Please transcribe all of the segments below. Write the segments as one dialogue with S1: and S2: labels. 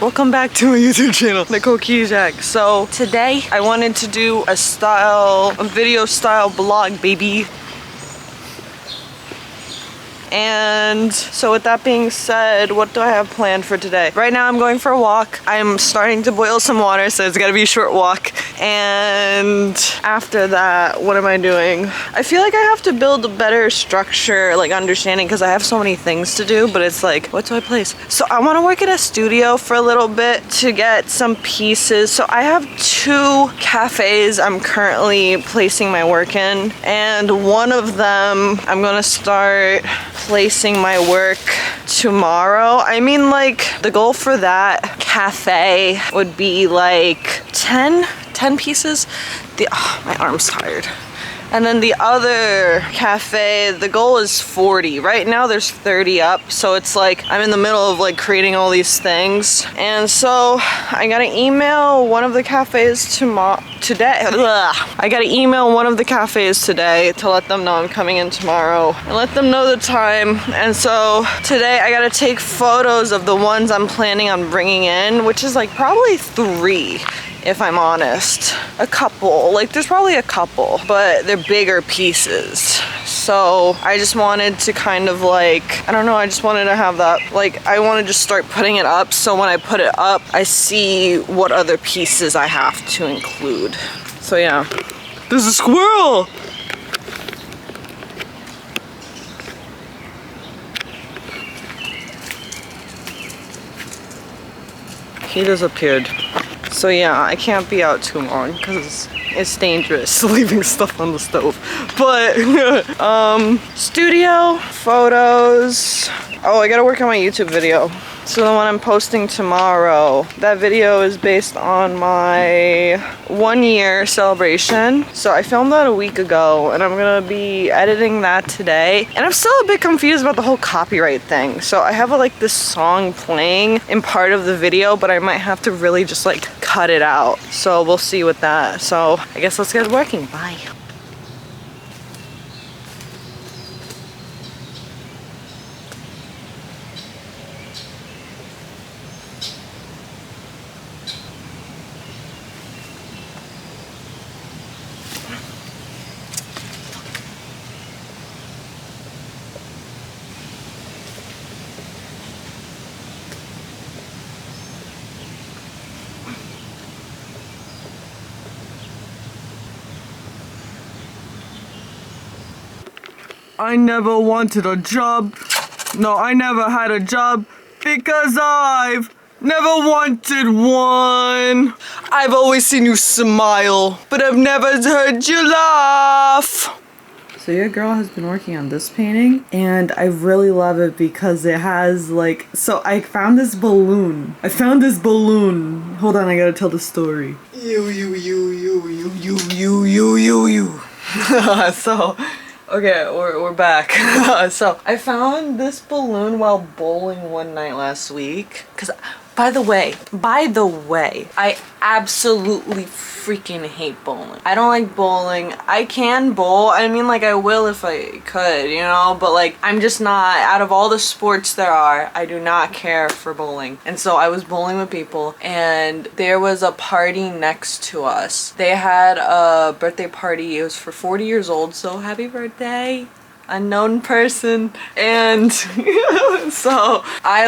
S1: Welcome back to my YouTube channel, Nicole Kijak. So today I wanted to do a video style blog, baby. And so with that being said, what do I have planned for today? Right now I'm going for a walk. I'm starting to boil some water, so it's gotta be a short walk. And after that, what am I doing? I feel like I have to build a better structure, like understanding, because I have so many things to do, but it's like, what do I place? So I wanna work at a studio for a little bit to get some pieces. So I have 2 cafes I'm currently placing my work in, and one of them I'm gonna start placing my work tomorrow. I mean, like, the goal for that cafe would be like 10 pieces. My arm's tired. And then the other cafe, the goal is 40. Right now there's 30 up, so it's like I'm in the middle of like creating all these things. And so I gotta email one of the cafes today. I gotta email one of the cafes today to let them know I'm coming in tomorrow and let them know the time. And so today I gotta take photos of the ones I'm planning on bringing in, which is like probably 3. If I'm honest. A couple, like there's probably a couple, but they're bigger pieces. So I just wanted to kind of like, I don't know, I just wanted to have that, like I want to just start putting it up, so when I put it up, I see what other pieces I have to include. So yeah. There's a squirrel! He disappeared. So yeah, I can't be out too long because it's dangerous leaving stuff on the stove. But studio, photos. Oh, I gotta work on my YouTube video. So the one I'm posting tomorrow, that video is based on my 1-year celebration. So I filmed that a week ago and I'm gonna be editing that today. And I'm still a bit confused about the whole copyright thing. So I have like this song playing in part of the video, but I might have to really just like cut it out. So we'll see with that. So I guess let's get working. Bye. I never wanted a job. No, I never had a job because I've never wanted one. I've always seen you smile, but I've never heard you laugh. So your girl has been working on this painting and I really love it because it has like, so I found this balloon. Hold on, I gotta tell the story. You. So, okay, we're back. So I found this balloon while bowling one night last week. Cause by the way, I absolutely freaking hate bowling. I don't like bowling. I can bowl. I mean, like I will if I could, you know, but like I'm just not, out of all the sports there are, I do not care for bowling. And so I was bowling with people and there was a party next to us. They had a birthday party. It was for 40 years old, so happy birthday. Unknown person. And so I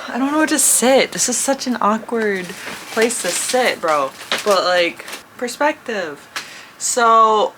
S1: don't know where to sit. This is such an awkward place to sit, bro. But like, perspective. So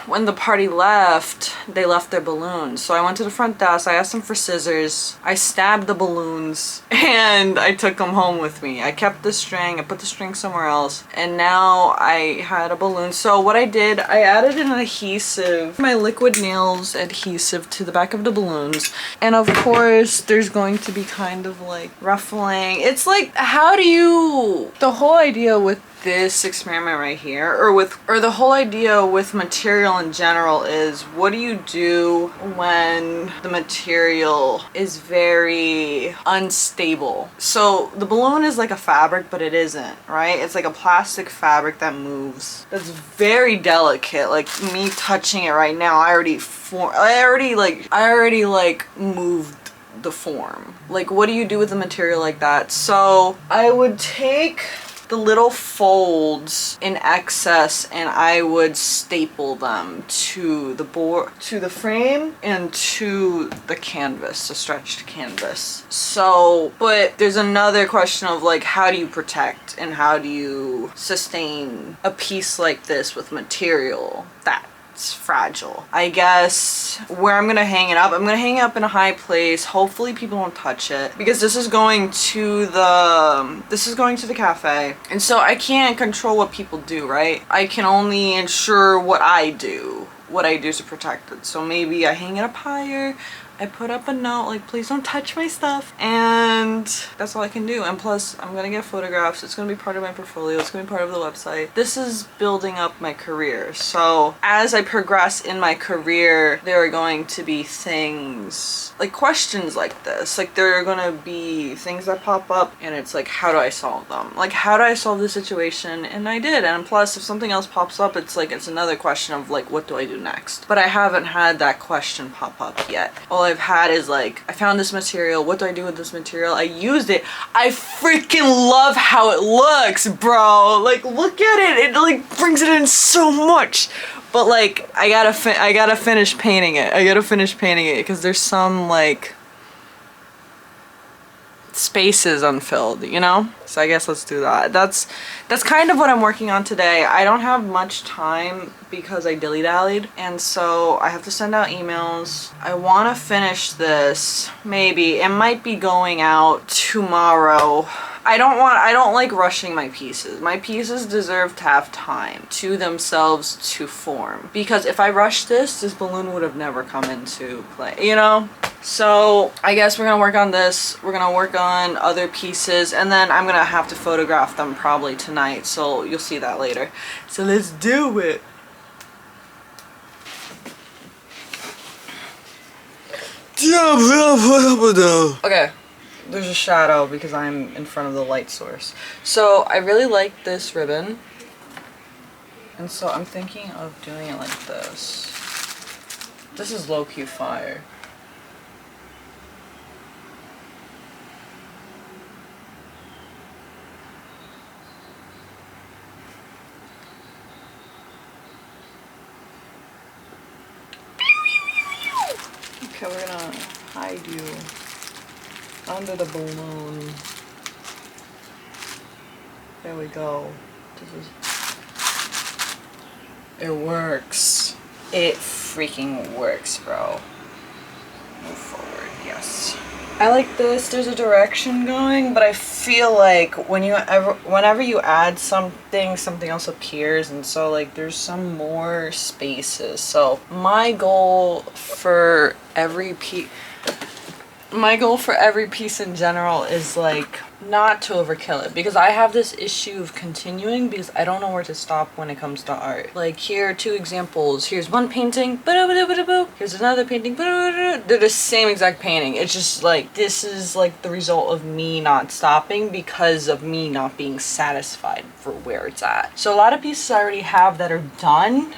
S1: when the party left, they left their balloons. So I went to the front desk, I asked them for scissors, I stabbed the balloons, and I took them home with me. I kept the string, I put the string somewhere else, and now I had a balloon. So what I did, I added an adhesive, my liquid nails adhesive to the back of the balloons. And of course, there's going to be kind of like ruffling. It's like, the whole idea with this experiment right here, or the whole idea with material in general is, what do you do when the material is very unstable? So the balloon is like a fabric, but it isn't, right? It's like a plastic fabric that moves. That's very delicate. Like me touching it right now, I already moved the form? Like, what do you do with a material like that? So I would take the little folds in excess and I would staple them to the board, to the frame, and to the canvas, the stretched canvas. So, but there's another question of like, how do you protect and how do you sustain a piece like this with material that's fragile? I guess where I'm gonna hang it up, I'm gonna hang it up in a high place. Hopefully people won't touch it because this is going to the cafe, and so I can't control what people do, right? I can only ensure what I do to protect it. So maybe I hang it up higher, I put up a note like, please don't touch my stuff, and that's all I can do. And plus, I'm gonna get photographs. It's gonna be part of my portfolio. It's gonna be part of the website. This is building up my career. So as I progress in my career, there are going to be things, like questions like this. Like there are gonna be things that pop up and it's like, how do I solve them? Like, how do I solve this situation? And I did. And plus, if something else pops up, it's like, it's another question of like, what do I do next? But I haven't had that question pop up yet. All I've had is like, I found this material, what do I do with this material? I used it. I freaking love how it looks, bro. Like, look at it. It like brings it in so much. But like, I gotta finish painting it. I gotta finish painting it because there's some like spaces unfilled, you know? So I guess let's do that. That's kind of what I'm working on today. I don't have much time because I dilly-dallied, and so I have to send out emails. I want to finish this. Maybe it might be going out tomorrow. I don't like rushing my pieces. My pieces deserve to have time to themselves to form, because if I rush this balloon would have never come into play, you know? So I guess we're gonna work on this. We're gonna work on other pieces, and then I'm gonna have to photograph them probably tonight, so you'll see that later. So let's do it. Okay, there's a shadow because I'm in front of the light source. So I really like this ribbon, and so I'm thinking of doing it like this. This is low-key fire. Okay, we're gonna hide you under the balloon. There we go. It works. It freaking works, bro. Move forward, yes. I like this. There's a direction going, but I feel like whenever you add something, something else appears, and so like there's some more spaces. So my goal for every piece in general is like not to overkill it, because I have this issue of continuing because I don't know where to stop when it comes to art. Like here are two examples. Here's one painting, here's another painting, they're the same exact painting. It's just like, this is like the result of me not stopping because of me not being satisfied for where it's at. So a lot of pieces I already have that are done,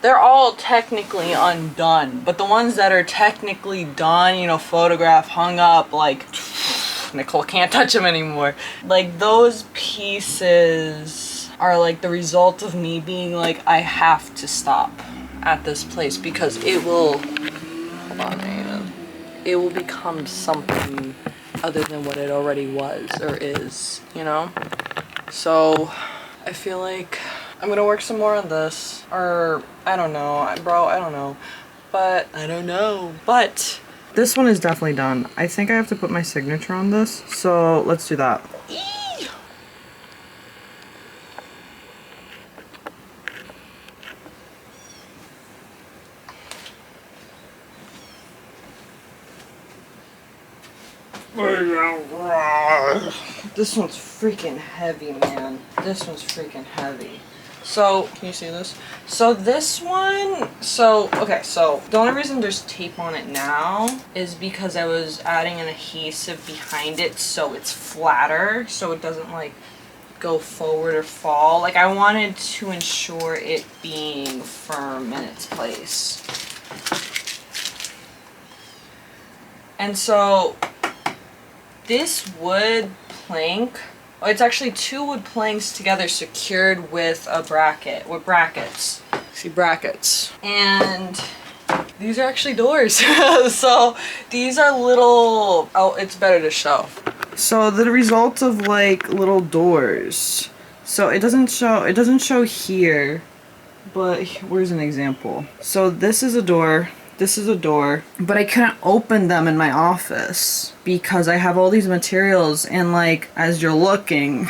S1: they're all technically undone, but the ones that are technically done, you know, photographed, hung up, like Nicole can't touch them anymore. Like those pieces are like the result of me being like, I have to stop at this place because it will, hold on, Aiden, it will become something other than what it already was or is, you know? So I feel like I'm gonna work some more on this, or I don't know, bro, I don't know, but this one is definitely done. I think I have to put my signature on this, so let's do that. This one's freaking heavy, man. This one's freaking heavy. So, can you see this? So this one, okay, so the only reason there's tape on it now is because I was adding an adhesive behind it so it's flatter, so it doesn't like go forward or fall. Like I wanted to ensure it being firm in its place. And so this wood plank, oh, it's actually 2 wood planks together secured with a bracket, with brackets. See, brackets. And these are actually doors. So these are little, oh, it's better to show. So the result of like little doors. So it doesn't show here, but where's an example? So this is a door. This is a door, but I couldn't open them in my office because I have all these materials, and like as you're looking,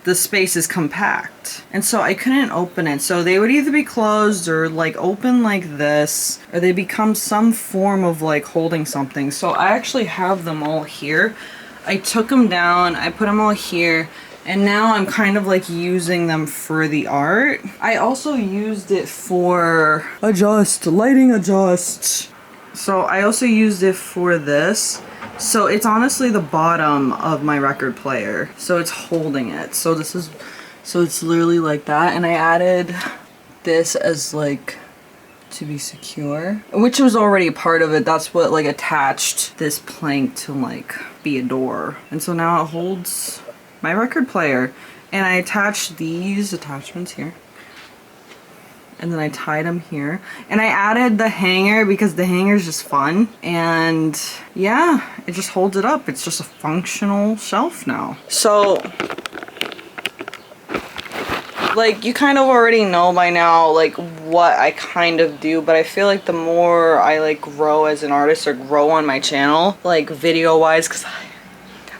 S1: the space is compact, and so I couldn't open it. So they would either be closed or like open like this, or they become some form of like holding something. So I actually have them all here. I took them down, I put them all here, and now I'm kind of like using them for the art. I also used it for lighting adjust. So I also used it for this. So it's honestly the bottom of my record player. So it's holding it. So it's literally like that. And I added this as like to be secure, which was already a part of it. That's what like attached this plank to like be a door. And so now it holds my record player, and I attached these attachments here, and then I tied them here, and I added the hanger because the hanger is just fun, and yeah, it just holds it up. It's just a functional shelf now. So like you kind of already know by now like what I kind of do, but I feel like the more I like grow as an artist or grow on my channel, like video wise, because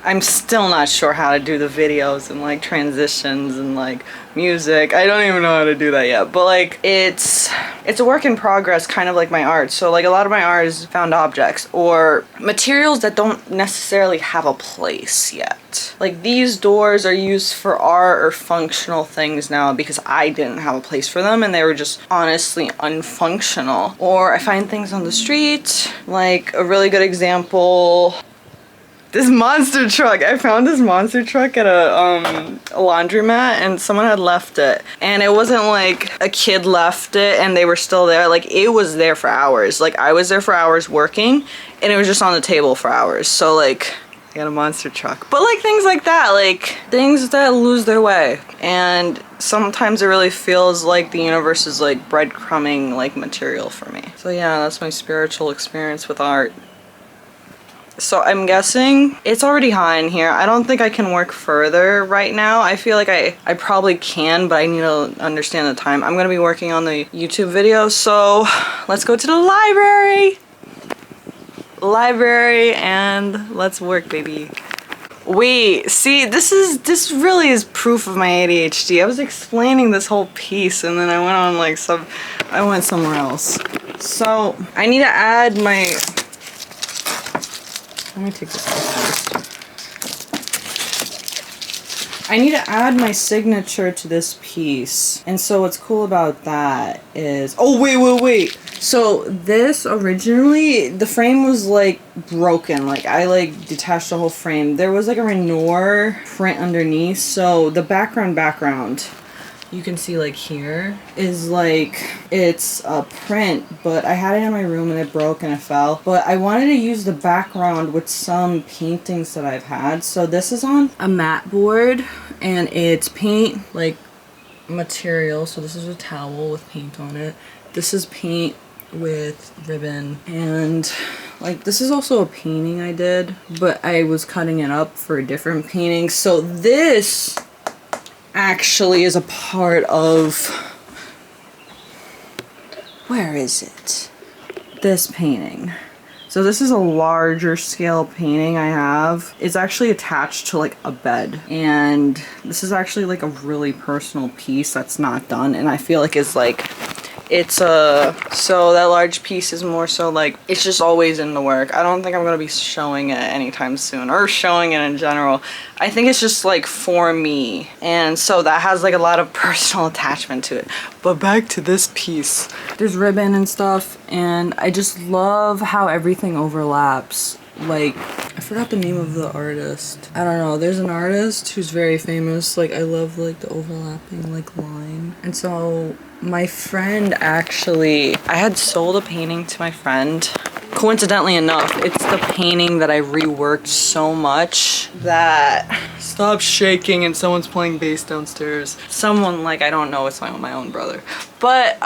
S1: I'm still not sure how to do the videos and like transitions and like music. I don't even know how to do that yet, but like it's a work in progress, kind of like my art. So like a lot of my art is found objects or materials that don't necessarily have a place yet. Like these doors are used for art or functional things now because I didn't have a place for them and they were just honestly unfunctional. Or I find things on the street, like a really good example, this monster truck. I found this monster truck at a laundromat, and someone had left it. And it wasn't like a kid left it and they were still there. Like it was there for hours. Like I was there for hours working, and it was just on the table for hours. So like I got a monster truck. But like things like that, like things that lose their way. And sometimes it really feels like the universe is like breadcrumbing like material for me. So yeah, that's my spiritual experience with art. So I'm guessing it's already hot in here. I don't think I can work further right now. I feel like I probably can, but I need to understand the time. I'm gonna be working on the YouTube video, so let's go to the library and let's work, baby. Wait, see, this really is proof of my ADHD. I was explaining this whole piece and then I went on like I went somewhere else. So I need to add my, let me take this off first. I need to add my signature to this piece. And so what's cool about that is, oh wait. So this originally, the frame was like broken. Like I like detached the whole frame. There was like a Renoir print underneath. So the background, you can see like here is like, it's a print, but I had it in my room and it broke and it fell. But I wanted to use the background with some paintings that I've had. So this is on a mat board and it's paint like material. So this is a towel with paint on it. This is paint with ribbon, and like this is also a painting I did, but I was cutting it up for a different painting. So this actually is a part of, where is it? This painting. So this is a larger scale painting I have. It's actually attached to like a bed, and this is actually like a really personal piece that's not done, and I feel like it's like, so that large piece is more so like, it's just always in the work. I don't think I'm gonna be showing it anytime soon, or showing it in general. I think it's just like for me, and so that has like a lot of personal attachment to it. But back to this piece. There's ribbon and stuff, and I just love how everything overlaps. Like, I forgot the name of the artist. I don't know, there's an artist who's very famous. Like, I love like the overlapping like line. And so my friend actually, I had sold a painting to my friend coincidentally enough, it's the painting that I reworked so much that... Stop shaking and someone's playing bass downstairs. Someone, like, I don't know, it's my own brother. But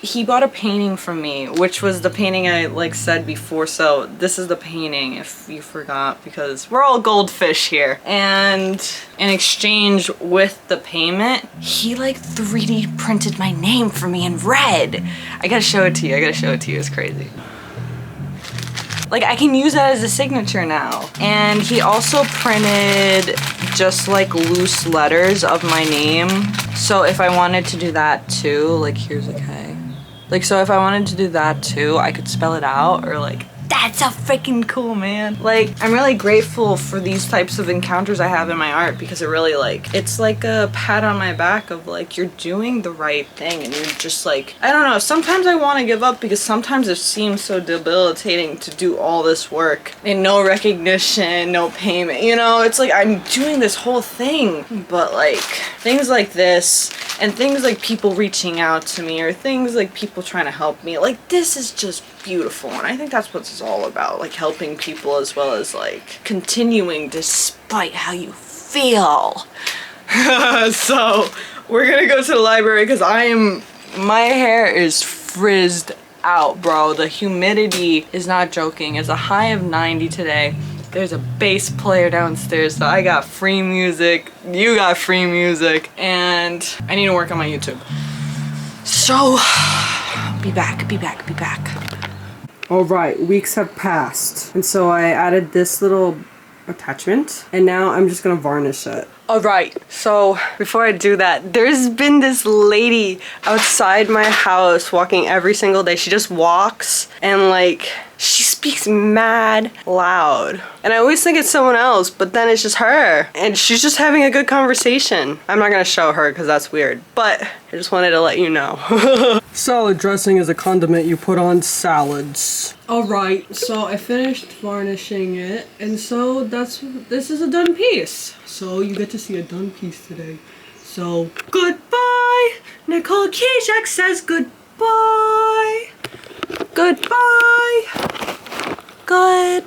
S1: he bought a painting from me, which was the painting I like said before. So this is the painting, if you forgot, because we're all goldfish here. And in exchange with the payment, he like 3D printed my name for me in red. I gotta show it to you. It's crazy. Like, I can use that as a signature now. And he also printed just like loose letters of my name. So if I wanted to do that too, like here's a K. Like, so if I wanted to do that too, I could spell it out, or like, that's so freaking cool, man. Like, I'm really grateful for these types of encounters I have in my art, because it really like, it's like a pat on my back of like, you're doing the right thing, and you're just like, I don't know, sometimes I want to give up because sometimes it seems so debilitating to do all this work and no recognition, no payment, you know? It's like, I'm doing this whole thing, but like, things like this and things like people reaching out to me, or things like people trying to help me, like, this is just beautiful. And I think that's what it's all about, like helping people as well as like continuing despite how you feel. So we're gonna go to the library because my hair is frizzed out, bro. The humidity is not joking. It's a high of 90 today. There's a bass player downstairs, so I got free music, you got free music, and I need to work on my YouTube. So be back.
S2: Alright, weeks have passed, and so I added this little attachment, and now I'm just gonna varnish it.
S1: Alright,
S2: So before I do that, there's been this lady outside my house walking every single day. She just walks and like, she speaks mad loud. And I always think it's someone else, but then it's just her. And she's just having a good conversation. I'm not gonna show her because that's weird, but I just wanted to let you know. Salad dressing is a condiment you put on salads. Alright, so I finished varnishing it, and so this is a done piece. So you get to see a done piece today. So goodbye! Nicole Kijak says goodbye! Goodbye! Goodbye!